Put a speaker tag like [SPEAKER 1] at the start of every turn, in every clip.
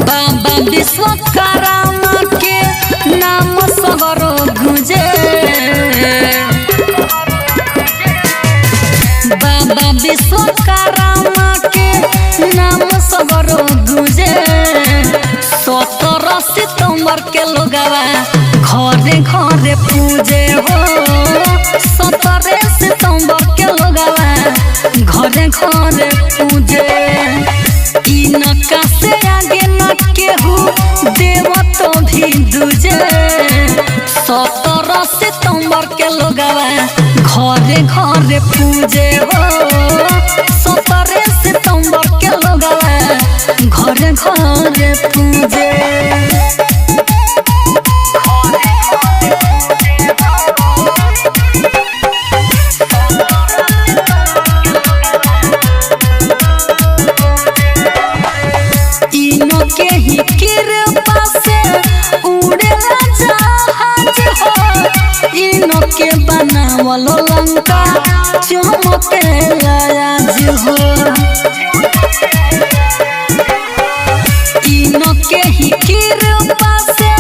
[SPEAKER 1] बाबा विश्वकर्मा के नाम सगरो गुजे बाबा विश्वकर्मा के नाम सगरो गुजे 17 सितंबर के लोगवा घरे घरे पूजे हो 17 सितंबर के लोगवा घरे घरे पूजे इनका से आगे न केहू देव तो भी दूजे 17 सितंबर के लोगवा घरे घरे पूजे हो 17 सितंबर के लोगवा घरे घरे पूजे के ही कृपा से उड़ेला जहाज हो इनो के बनावल लंका चमकेला आज हो इनो के ही कृपा से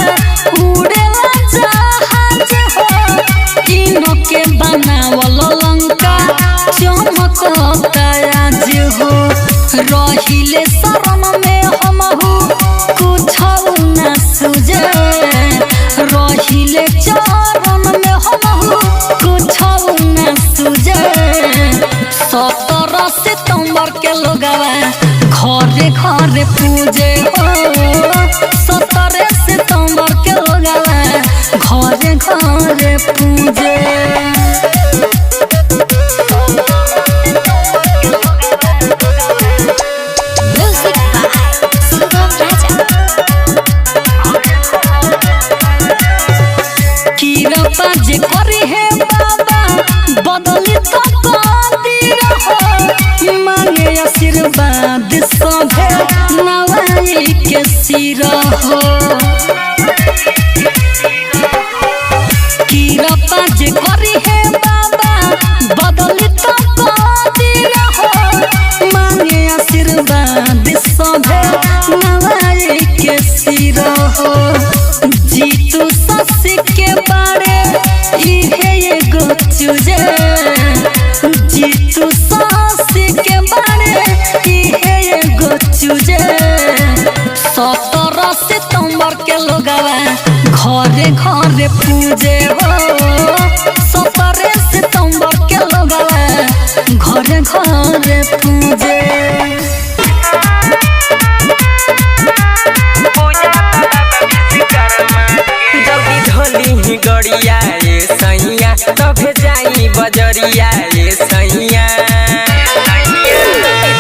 [SPEAKER 1] उड़ेला जहाज हो इनो के बनावल लंका चमकता आज हो रहिले शरण में हमहू कुछ न सुझे रहिले चरण में हमहू कुछ न सुझे 17 सितंबर के लोगवा घरे घरे पूजे हो 17 सितंबर के लोगवा घरे घरे पूजे जे करी है बाबा बदली तो कदीर हो मांगे आशीर्वाद सभे नवाई के सिर हो कृपा जे करी है बाबा बदली तो कदीर हो मांगे आशीर्वाद सभे नवाई के सिर हो जीतू ससी के बारे इहे एगो चूजे जीतू ससी के बारे इहे एगो चूजे 17 सितंबर के लोगवा घरे घरे पूजे हो 17 सितंबर के लोगवा घरे घरे पूजे
[SPEAKER 2] गड़िया ये सैया तभे जाई बजरिया ये सैया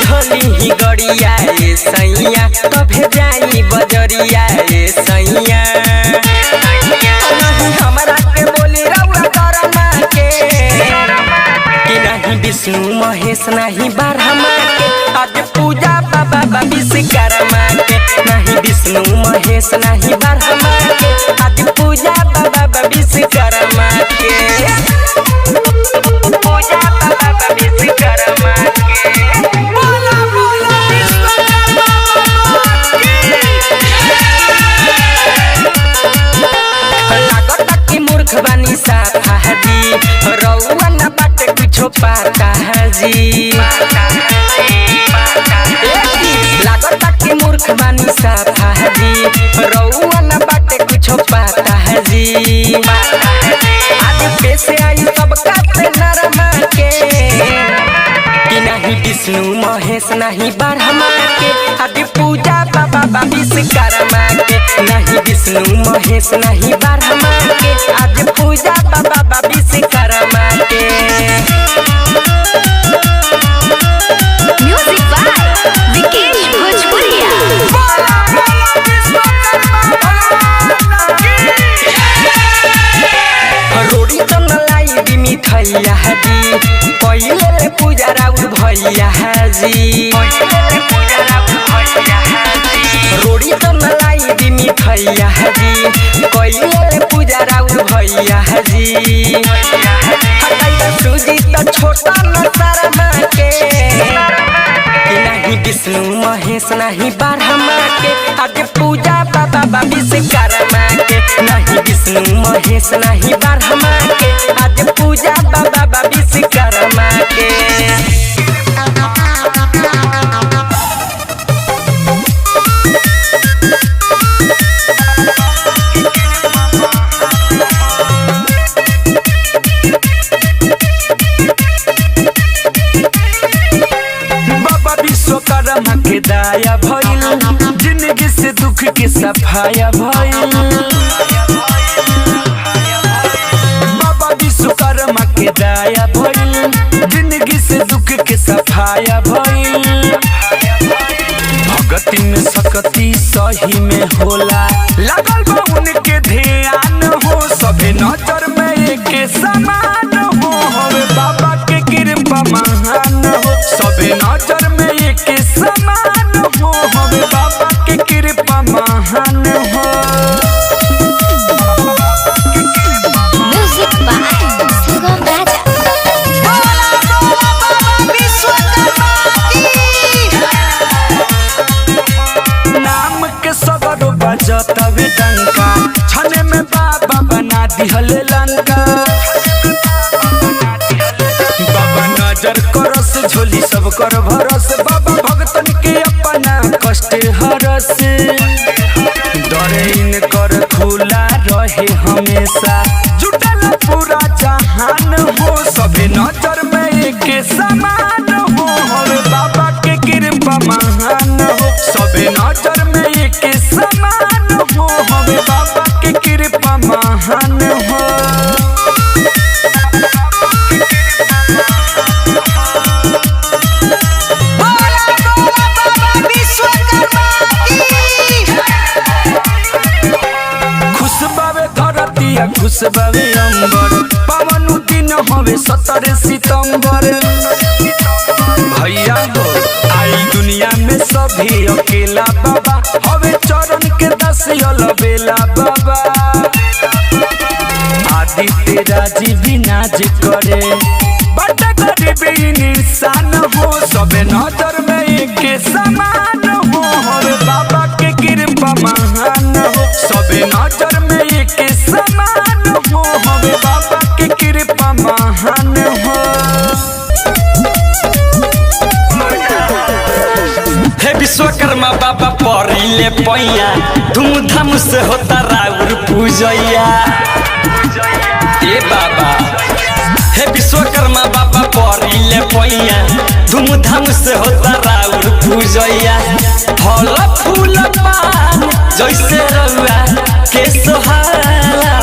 [SPEAKER 2] धोली ही गड़िया ये सैया तभे जाई बजरिया ये सैया हमरा के बोली रउआ करमा के कि नहीं विष्णु महेश नहीं ब्रह्मा के आज पूजा बाबा विश्वकर्मा के नहीं विष्णु महेश नहीं ब्रह्मा के आज पूजा बाबा विश्वकर्मा के पूजा बाबा विश्वकर्मा के बोला बोला विश्वकर्मा लागत की मूर्ख बनी साफा जी रउआ न बाटे कुछो पाता जी लागत की मूर्ख बनी साफा जी रउआ न बाटे कुछो पाता जी आज पैसे आई सब काते नरमा के कि नहीं विष्णु महेश नहीं ब्रह्मा के आज पूजा बाबा विश्वकर्मा के नहीं विष्णु महेश नहीं ब्रह्मा के आज पूजा बाबा विश्वकर्मा के
[SPEAKER 3] म्यूजिक बाय विकेश भोजपुरिया
[SPEAKER 2] रोड़ी तो मलाई दी मिठाइया जी पहले पूजा राउर भैया जी रोड़ी तो मलाई दी मिठाइया जी पहले पूजा राउर भैया जी सूजी तो छोटा न शर्मा के कि नहीं विष्णु महेश नहीं ब्रह्मा के आज गणेश नहीं बारहमा के आज पूजा बाबा विश्वकर्मा के
[SPEAKER 4] बाबा विश्वकर्मा के दया भइल जिंदगी से दुख के सफाया भइल बाबा विश्वकर्मा के दया भइल जिंदगी से दुख के सफाया भइल भगती में सकती सही में होला लागल बा उनके ध्यान हो सभे नजर में एक समान हो हवे बाबा के कृपा महान हो सभे नजर में एक समान हो हवे बाबा के कृपा महान हो
[SPEAKER 3] Music by Sugam Raja.
[SPEAKER 4] नाम के सगरो बजतवे डंका छने में बाबा बना दिहले लंका बाबा नजर करस झोली सब कर भरस बाबा भगतन के अपना कष्ट हरस डरे इनकर खुला रहे हमेशा जुटल पूरा जहान हो सभे नजर में एक समान हो हवे बाबा के कृपा महान हो सभे नजर में एक समान हो हवे बाबा के कृपा महान हो खुशबावे धरतिया खुशबावे अंबर पावन दिन हवे 17 सितंबर भैया हो आई दुनिया में सभी अकेला बाबा हवे चरण के 10 बेला बाबा आदित्य राजी भी नाज करे बट गरीबी इंसान हो सबे नजर में एक समान हो हवे बाबा के कृपा महान हो सबे नजर में एक समान हो हवे बाबा के कृपा महान हो
[SPEAKER 2] हे विश्वकर्मा बाबा परिले पैया धूमधाम से होता राउर पूजैया ए बाबा हे विश्वकर्मा बाबा परिले पैया धूमधाम से होता राउर पूजैया फल फूल पान जैसे रउआ के सोहाला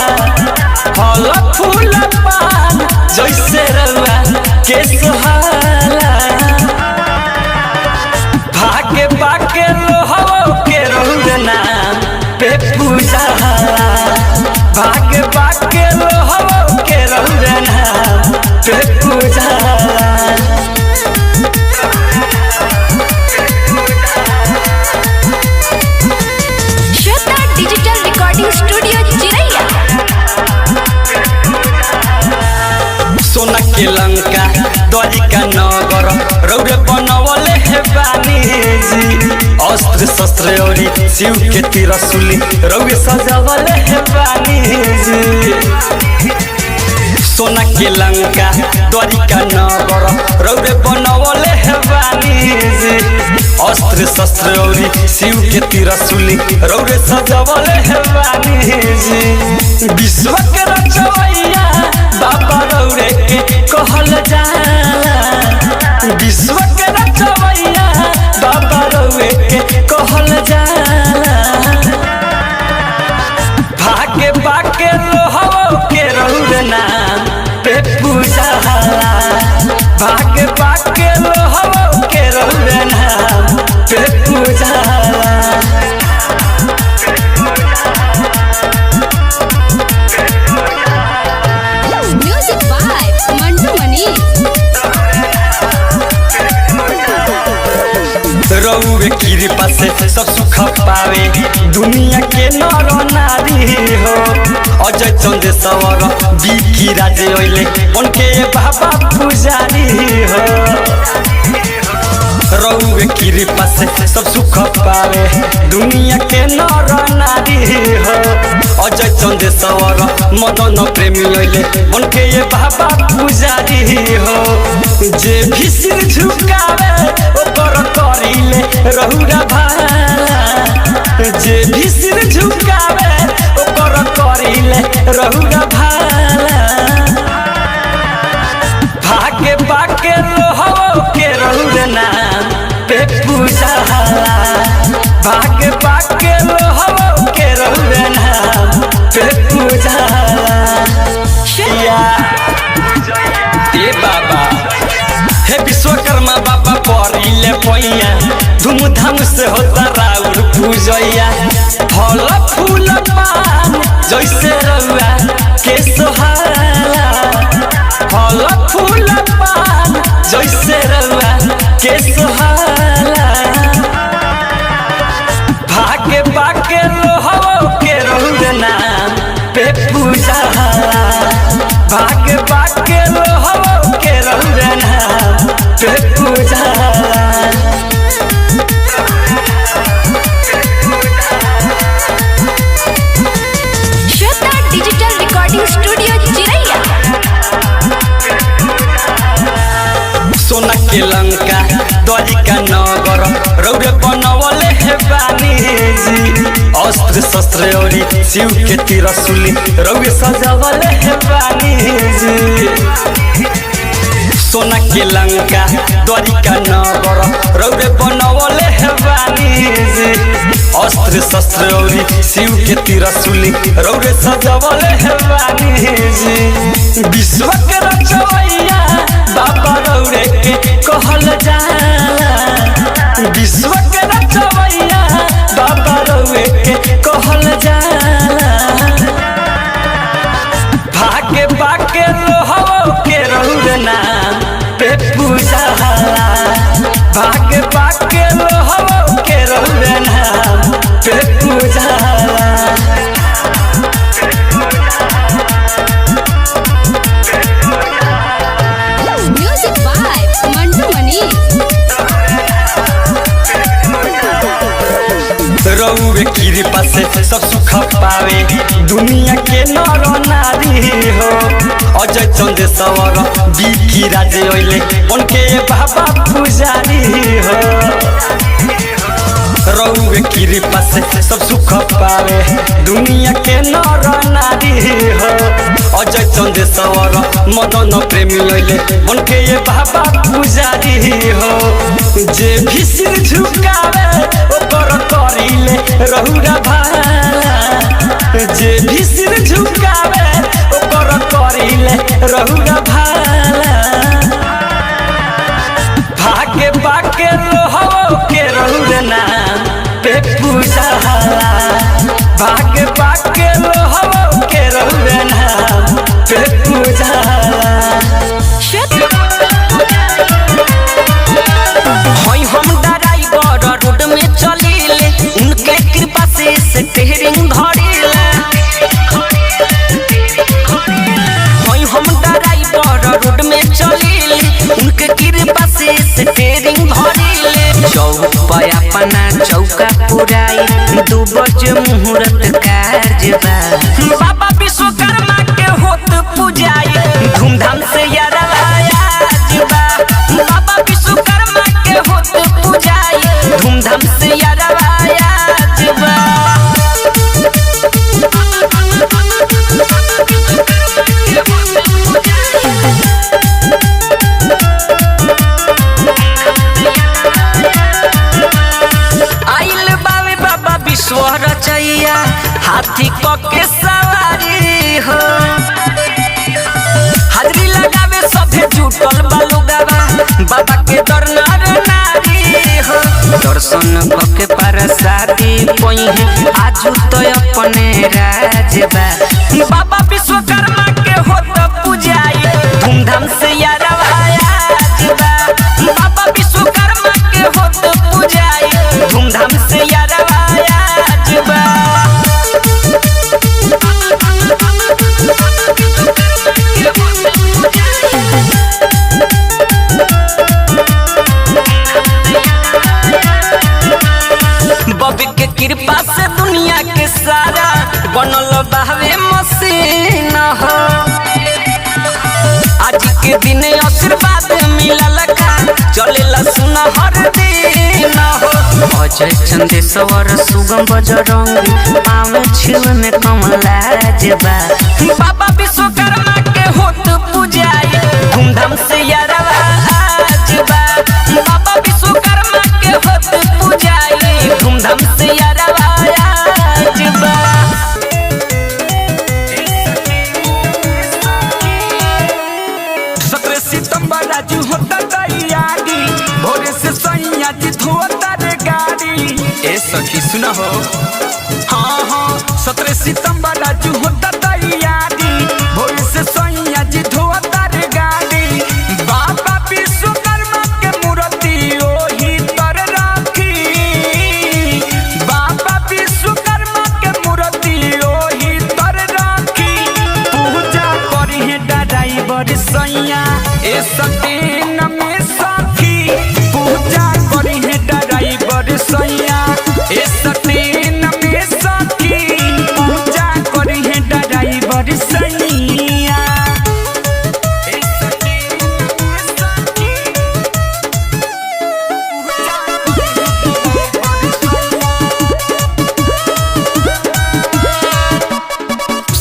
[SPEAKER 2] फल फूल पान जैसे रउआ के सोहाला भागे बाके लोहो के रउआ नाम पे पूजा भागे बाके लोहो के रउआ नाम पे पूजा
[SPEAKER 3] Shweta Digital Recording Studio, Chiraiya.
[SPEAKER 2] सोना के लंका द्वारिका नगर रौरे बनवले हे बानी जी अस्त्र शस्त्र औरी शिव के त्रिशूल रौरे सजावले हे बानी जी सोना के लंका द्वारिका नगर रौरे बनवले हे बानी जी अस्त्र शस्त्र औरी शिव के त्रिशूल रौरे सजावले हे बानी जी विश्व के रचवैया बाबा रौरे के कहल जाला विश्व के रचवैया बाबा रौरे के कहल जाला भागे बाके लोहो के रौरे नाम पे पूजा भागे बाके लोहो के रौरे नाम पे पूजा
[SPEAKER 3] Music by Mantu Mani.
[SPEAKER 2] रउवे कृपा से सब सुख पावे दुनिया के नर नारी हो अजय चंद्र सवर बिकी राजे ओइले उनके बाबा पुजारी हो रउवे कृपा से सब सुख पावे दुनिया के नर नारी हो
[SPEAKER 4] अजय चंदेश्वर मदन प्रेमी अइले बनके ये बाबा पुजारी हो जे भी सिर झुकावे ओकर करिले रहुरा भाला जे भी सिर झुकावे ओकर करिले रहुरा भाला भागे बाके लोहो के रहुरा नाम पे पूजाला भागे बाके लोहो के रहुरा नाम पे पूजाला ए बाबा हे विश्वकर्मा बाबा परिले पैया धूमधाम से होता राउर पूजैया फल फूल पान जैसे रउआ के सोहाला फल फूल पान जैसे रउआ के सोहाला भागे बाके लोहो के रउआ नाम पे पूजाला भागे बाके लोहो के रउआ नाम पे पूजाला
[SPEAKER 3] श्वेता डिजिटल रिकॉर्डिंग स्टूडियो चिरैया।
[SPEAKER 4] सोना के लंका द्वारिका नगर रौरे बनवले हे बानी जी अस्त्र शस्त्र औरी शिव के त्रिशूल रौरे सजावले हे बानी जी सोना के लंका द्वारिका नगर रौरे बनवले हे बानी जी अस्त्र शस्त्र औरी शिव के त्रिशूल रौरे सजावले हे बानी जी विश्व के रचवैया बाबा रौरे के कहल जाला विश्व के रचवैया बाबा रौरे के कहल जाला भागे बाके लोहो के रौरे नाम पे पूजाला भागे बाके लोहो के रौरे नाम पे पूजाला
[SPEAKER 3] म्यूजिक बाय मंटू मनी।
[SPEAKER 4] रउवे कृपा से सब सुख पावे दुनिया के नर नारी हो अजय चंदेश्वर बिकी राजे अइले उनके बाबा पुजारी हो रउवे कृपा से सब सुख पावे दुनिया के नर नारी हो अजय चंदेश्वर मदन प्रेमी अइले उनके बाबा पुजारी हो जे भी सिर झुकावे ओकर करिले रहुरा भाला जे भी सिर झुकावे ओकर करिले रहुरा भाला भागे बाके लोहो के रहुरा नाम पे पूजाला भागे बाके लोहो के रहुरा नाम पे पूजाला
[SPEAKER 2] होई हम ड्राइवर रोड में चलीले उनके कृपा से स्टीयरिंग धरिले होई हम ड्राइवर रोड में चलीले उनके कृपा से स्टीयरिंग धरिले चौक पे अपना चौका पुराई 2 बजे मुहूर्त कार्य बा बाबा विश्वकर्मा के होत पूजाई धूमधाम से यारवाया जीवा बाबा विश्वकर्मा के होत पूजाई धूमधाम से यारवाया जीवा आइल बावे बाबा विश्व रचैया हाथी क के सवारी हो हाजरी लगावे सभे जुटल बालुगावा बाबा के दरनार नारी हो दर्शन के परसादी पइहे आजू तो अपने राजबा बाबा विश्वकर्मा के होत पूजाई धूमधाम से यारवाया जीवा बाबा विश्वकर्मा के होत पूजाई धूमधाम से यारवाया जीवा बबी के कृपा से दुनिया के सारा बनल बाहवे मसीन हो आज के दिन आशीर्वाद मिलल का चलेला सुना हर दिन हो अजय चंदेश्वर सुगम बजरंगी पावे छिल में कमला जबा बाबा विश्वकर्मा के होत पूजाई धूमधाम से यारवा आज बा बाबा विश्वकर्मा के होत पूजाई धूमधाम से यारवा आज बा
[SPEAKER 4] 17 सितंबर राजू होता तैयारी भोरे से सैया जी धोता रे गाड़ी ए सखी सुना हो हाँ हाँ 17 सितंबर राजू होता तैयारी भोरे से सैया जी धोता रे गाड़ी बाबा विश्वकर्मा के मूर्ति ओही तर राखी बाबा विश्वकर्मा के मूर्ति ओही तर राखी पूजा करी है ड्राइवर सैया ए सतीन में सखी पूजा करी है ड्राइवर सैया ए सतीन में सखी पूजा करी है ड्राइवर सैया ए सतीन में सखी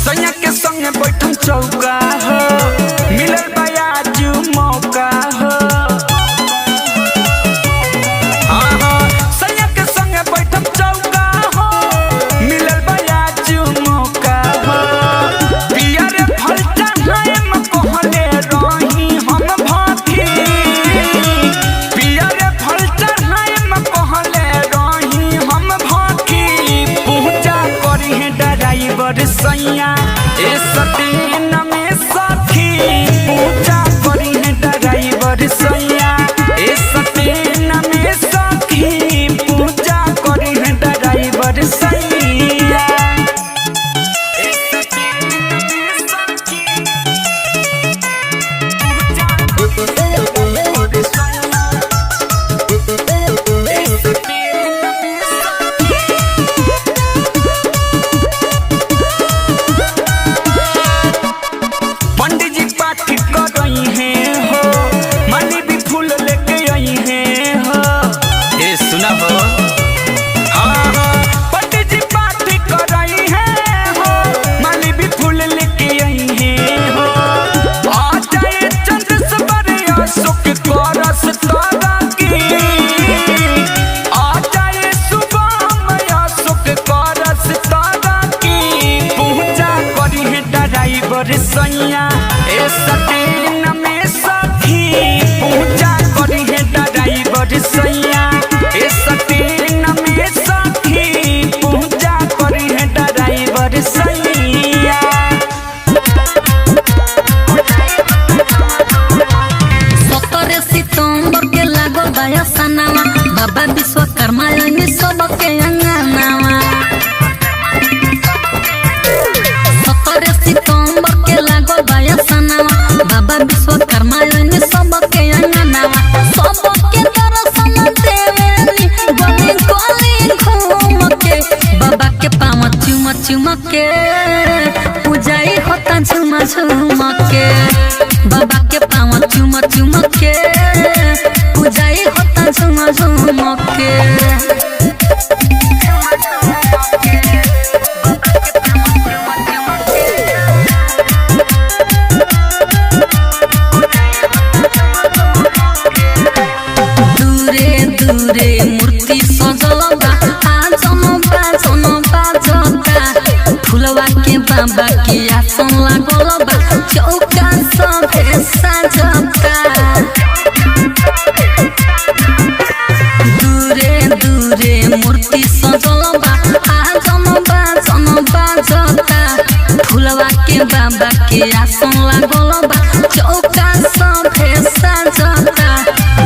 [SPEAKER 4] सैया के संगे बैठम चौका हो मिलल बयाजू मौका हो हाँ हाँ सैया के संगे बैठम चौका हो मिलल बयाजू मौका हो पिया रे फलटा हम कहले रही हम भाखी पिया रे फलटा हम कहले रही हम भाखी पूजा करी है ड्राइवर सैया ए सतीन में सखी पूजा करी है ड्राइवर सैया ए सतीन में सखी पूजा करी है ड्राइवर सैया ए सतीन में सखी पूजा करी है ड्राइवर सैया ए सतीन में सखी पंडित जी पाठ कर रही हैं हो माली भी फूल लेके आई हैं हो ए सुना हो हाँ हाँ पंडित जी पाठ कर रही हैं हो माली भी फूल लेके आई हैं हो आ जाए चंद्रशेखर अशोक करस तारा की आ जाए शुभम अशोक करस तारा की पूजा करी है ड्राइवर सैया ए सतीन में सखी पूजा करी है ड्राइवर सैया ए सतीन में सखी पूजा करी है ड्राइवर सैया
[SPEAKER 1] 17 सितंबर के लागो दया सनावा बाबा विश्वकर्मा ने सबके अंगनावा 17 सितंबर के लागो दया सनावा बाबा विश्वकर्मा ने सबके अंगनावा सबके दर्शन देवेली गली गली घूम के बाबा के पाँव चुम चुम के पूजाई होता झुम झुम के बाबा के पाँव चुम चुम के पूजाई होता झुम झुम के दूरे दूरे मूर्ति सजल बा आजन बाजन बाजता फुलवा के बाबा के आसन लागल बा चौका सभे साजता दूरे दूरे मूर्ति सजल बा आजन बाजन बाजता फुलवा के बाबा के आसन लागल बा चौका सभे साजता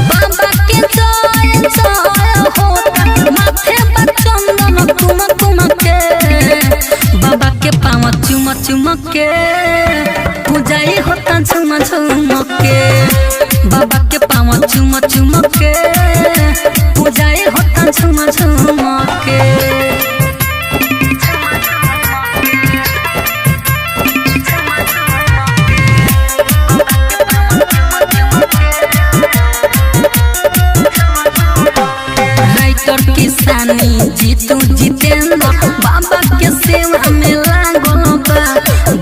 [SPEAKER 1] बाबा के जय जय होता माथे पर चंदन कुम कुम के बाबा के पाँव चुम चुम के पूजाई होता झुम झुम के बाबा के पाँव चुम चुम के पूजाई होता झुम झुम के किसानी जीतू जितेंद्र बाबा के सेवा में लागल बा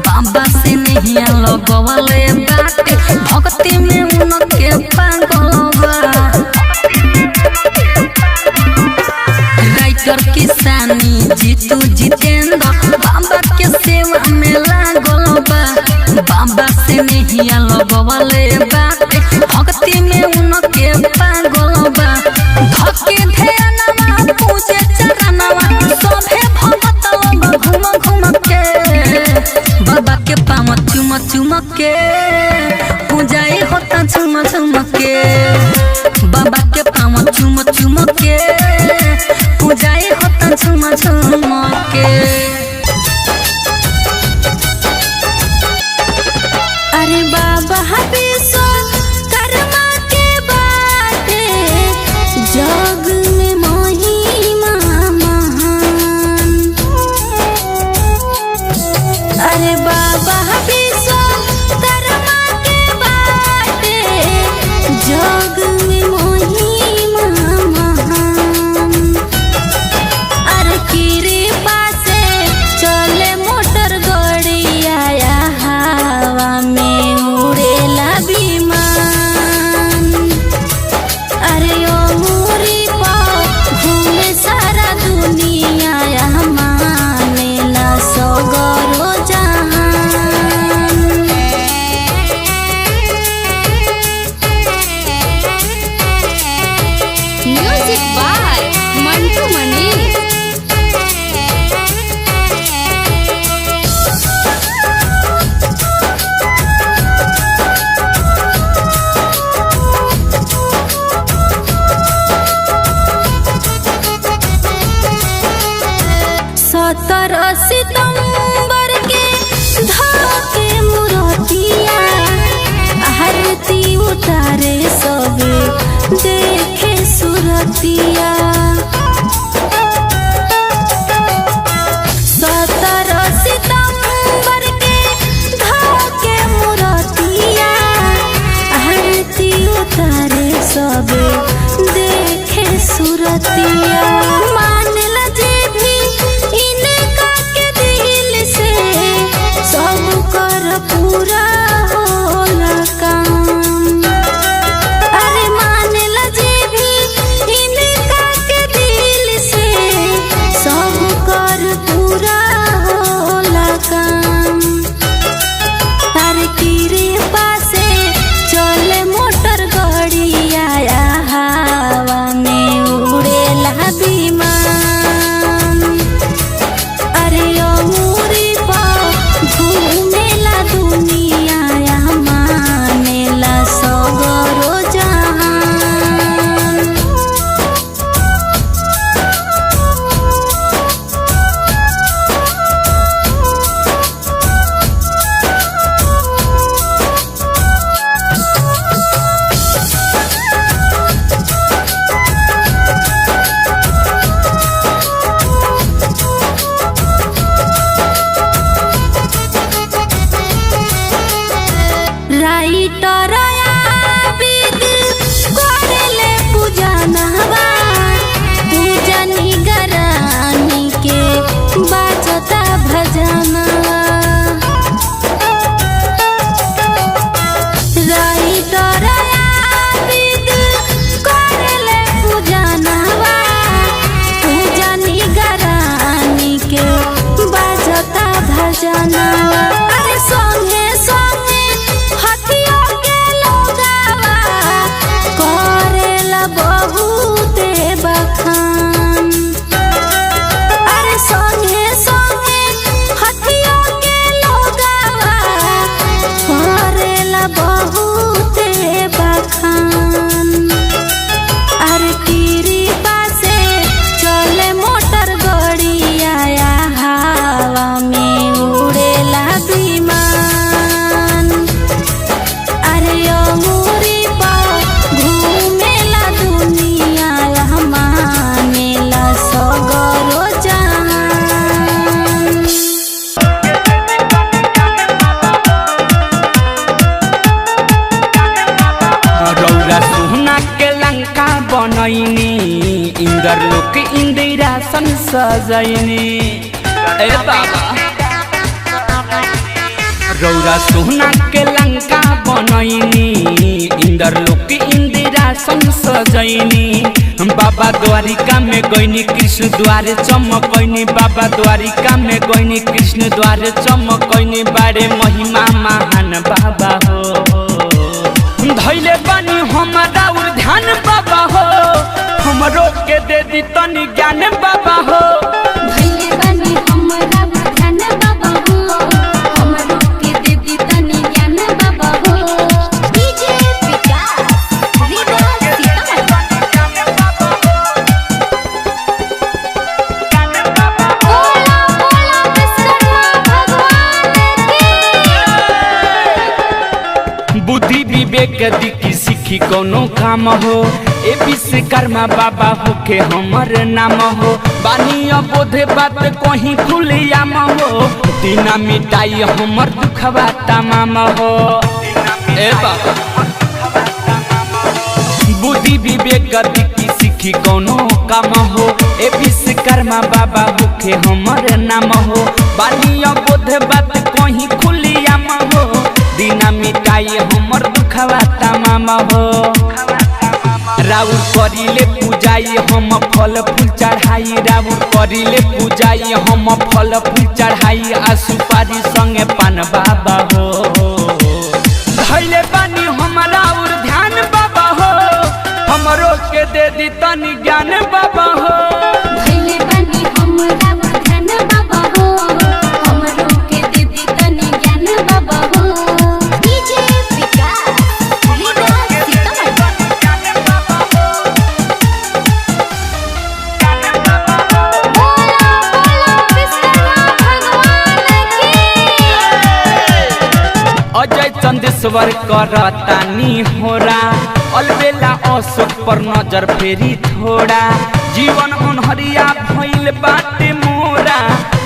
[SPEAKER 1] बाबा से नहीं लगवले बाटे भक्ति में उनके पागल बा राइटर किसानी जीतू जितेंद्र बाबा के सेवा में लागल बा बाबा से नहीं लगवले बाटे भक्ति में उनके पागल बा धके ध्यानवा पूजे चरणवा सभे भगत लोग घूम घूम के बाबा के पाँव चुम चुम के पूजाई होता झुम झुम के बाबा के पाँव चुम चुम के पूजाई होता झुम झुम के।
[SPEAKER 3] अरे बाबा हबीसो कर्मा के बाटे जग में महिमा महान। अरे बाबा हबीसो कर्मा के बाटे जग में महिमा महान। अरे कृपा से चले मोटर गड़िया हवा में उड़ेला विमान। अरे ओ मुरी पर घूमे सारा दुनिया मानेला सगरो जहान। म्यूजिक बाय मंटू मनी। सत्रह सितंबर के धोके मुरतिया आरती उतारे सबे देखे सुरतिया। 17 सितंबर के धोके मुरतिया आरती उतारे सबे देखे सुरतिया। मानला जे भी इनका के दिल से सब कर पूरा होला काम। अरे मानला जे भी इनका के दिल से सब कर पूरा होला काम। तार कृपा से चले मोटर गड़िया हवा में उड़ेला
[SPEAKER 4] सन सजैनी ए बाबा रौरा सोना के लंका बनैनी इंदर लोक इंदिरा सन सजैनी बाबा द्वारिका में गईनी कृष्ण द्वारे चमकैनी बाबा द्वारिका में गईनी कृष्ण द्वारे चमकैनी बारे महिमा महान बाबा हो धैले बानी हमारा उर ध्यान बाबा हो हमरो के दे दी तनी ज्ञान बाबा हो
[SPEAKER 3] धैले बानी हमरा ध्यान बाबा हो हमरो के दे दी तनी ज्ञान बाबा हो डीजे विकास रीगा सीतामढ़ी बोला बोला विश्वकर्मा भगवान की
[SPEAKER 4] बुद्धि विवेक दिखी सीखी कोनो काम हो ए विश्वकर्मा बाबा होके हमर नाम हो बानी बोधे बात कहीं खुलियाम हो दीना मिटाई हमर दुखवा तमाम हो ए बाबा बुद्धि विवेक दिखी सीखी कोनो काम हो ए विश्वकर्मा बाबा होके हमर नाम हो बानी बोधे बात कहीं खुलियाम हो दीना मिटाई हमर दुखवा तमाम हो राउर करिले पूजाई हम फल फूल चढ़ाई राउर करिले पूजाई हम फल फूल चढ़ाई आ सुपारी संगे पान बाबा हो धैले बानी हमरा और ध्यान बाबा हो हमरो के दे दी तनी ज्ञान बाबा हो
[SPEAKER 3] धैले बानी हमरा ध्यान बाबा हो हमरो के दे दी तनी ज्ञान बाबा हो डीजे विकास रीगा सीतामढ़ी बोला बोला विश्वकर्मा भगवान की
[SPEAKER 4] अजय चंदेश्वर करतानी होरा अलबेला अशोक पर नजर फेरी थोड़ा जीवन अनहरिया भइल बाटे मोरा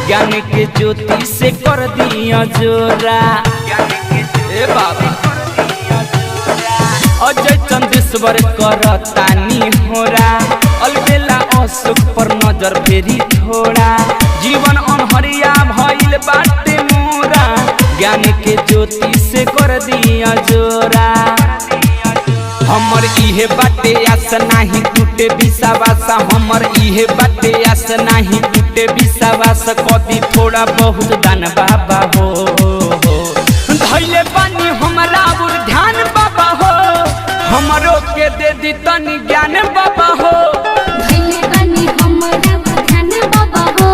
[SPEAKER 4] ज्ञान के ज्योति से कर दिया जोरा ए बाबा अजय चंदेश्वर करतानी होरा अलबेला अशोक पर नजर फेरी थोड़ा जीवन अनहरिया भइल बाटे मोरा ज्ञान के ज्योति से कर दिया जोरा हमर इहे बाटे आस नाही टूटे विश्वास हमर इहे बाटे आस नाही टूटे विश्वास कदी थोड़ा बहुत दान बाबा हो धैले बानी हमरा और ध्यान बाबा हो हमरो के दे दी तनी ज्ञान बाबा हो
[SPEAKER 3] धैले बानी हमरा ध्यान बाबा हो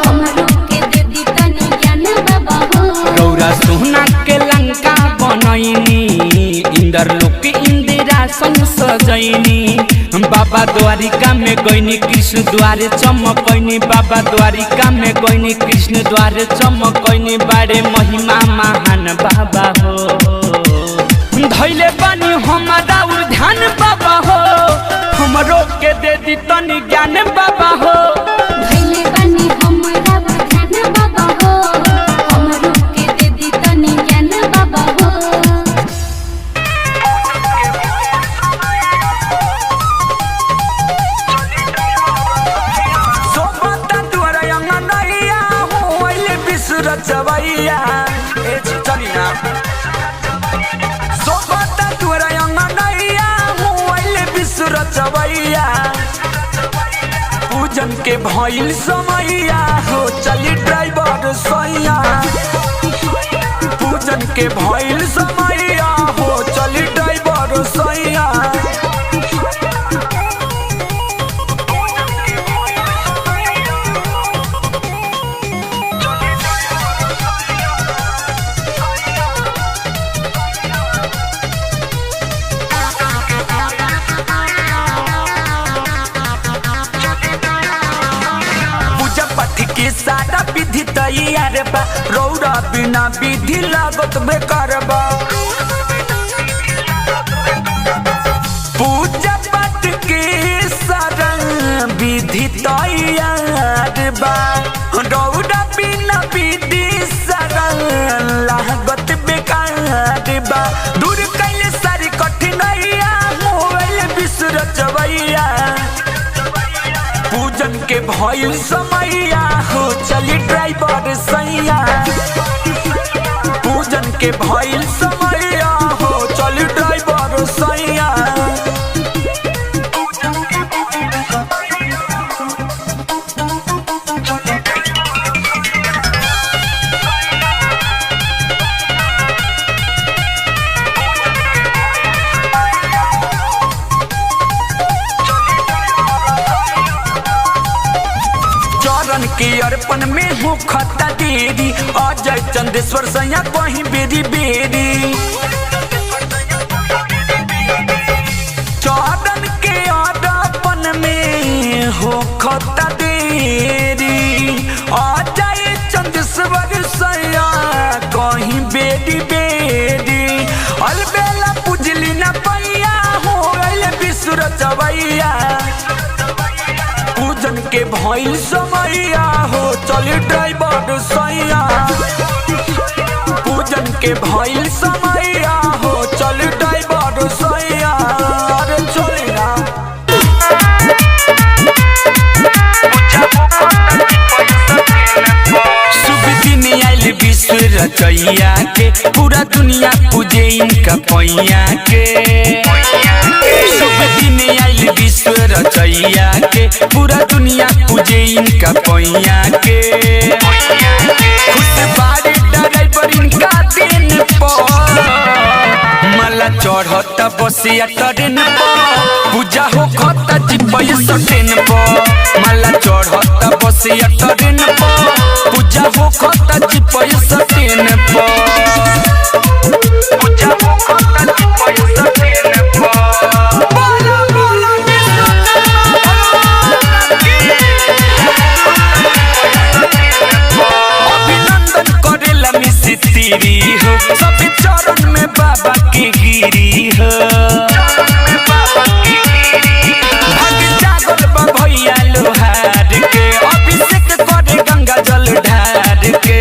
[SPEAKER 3] हमरो के दे दी तनी ज्ञान बाबा हो
[SPEAKER 4] रौरा सोना के लंका बनैनी इंदर लोक इंदिरा सन सजैनी बाबा द्वारिका में गईनी कृष्ण द्वारे चमकैनी बाबा द्वारिका में गईनी कृष्ण द्वारे चमकैनी बारे महिमा महान बाबा हो धैले बानी हमरा और ध्यान बाबा हो हमरो के दे दी तनी ज्ञान बाबा हो
[SPEAKER 3] धैले बानी हमरा ध्यान बाबा हो हमरो के दे दी तनी ज्ञान बाबा हो
[SPEAKER 2] सोबता तुअरा अंगनैया होइले बिसुर चवैया ए चलिना सोबता तुअरा अंगनैया होइले बिसुर चवैया पूजन के भइल समैया हो चली ड्राइवर सैया पूजन के भइल समैया हो चली ड्राइवर सैया पूजा पाठ के सारा विधि तैयार बा रौरा बिना विधि लागत बेकार बा पूजा पाठ के सारा विधि तैयार बा रौरा बिना विधि सारा लागत बेकार बा दूर कैले सारी कठिनाइया मोबाइल विसर चवैया पूजन के
[SPEAKER 4] भइल समैया हो चली ड्राइवर सैया पूजन के भइल समैया हो चली ड्राइवर सैया के अर्पण में हो खता देरी अजय चंदेश्वर सैया कहीं बेरी बेरी चरण के अर्पण में हो खता देरी अजय चंदेश्वर सैया कहीं बेरी बेरी अलबेला पुजली न पैया हो विश्व चवैया पूजन के भइल समैया हो चली ड्राइवर सैया पूजन के भइल समैया हो चली ड्राइवर सैया अरे चलेगा शुभ दिन आइल विश्व रचैया के पूरा दुनिया पूजे इनका पैया के शुभ दिन आइल विश्व रचैया के पूरा दुनिया पूजे इनका पैया के खुश बारी ड्राइवर इनका दिन पर माला चढ़ता बसिया ट्रेन पर पूजा हो खता चिपई सटेन पर माला चढ़ता बसिया ट्रेन पर पूजा हो खता चिपई सटेन पर पूजा हो खता चिपई सटेन पर तेरी हो सभी चरण में बाबा की गिरी हो भाग जागल बा भैया लोहार के अभिषेक करे गंगा जल ढार के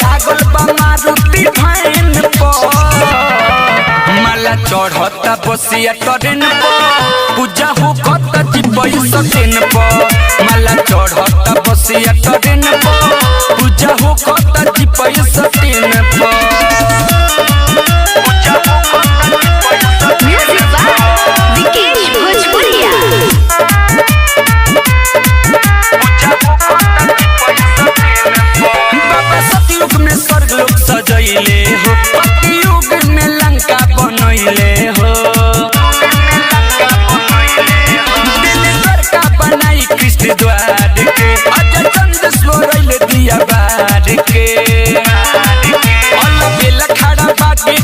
[SPEAKER 4] लागल बा मारुति भैन पर माला चढ़ता बसिया ट्रेन पर पूजा हो खता चिपई सटेन पर माला चढ़ता बसिया ट्रेन पर पूजा हो खता चिपई सटेन पर पूजा हो खता चिपई
[SPEAKER 3] विकेश भोजपुरिया
[SPEAKER 4] बाबा सतयुग में स्वर्ग लोक सजैले हो कलयुग में लंका बनैले हो का बनाई कृष्ण द्वार के अजय चंदेश्वर दिया बार के अलबेला खड़ा बाटे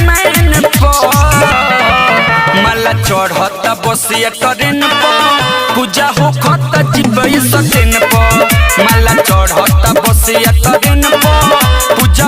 [SPEAKER 4] मैन पर माला चढ़ता बसिया ट्रेन पर पूजा हो खता चिपई सटेन पर माला चढ़ता बसिया ट्रेन पर पूजा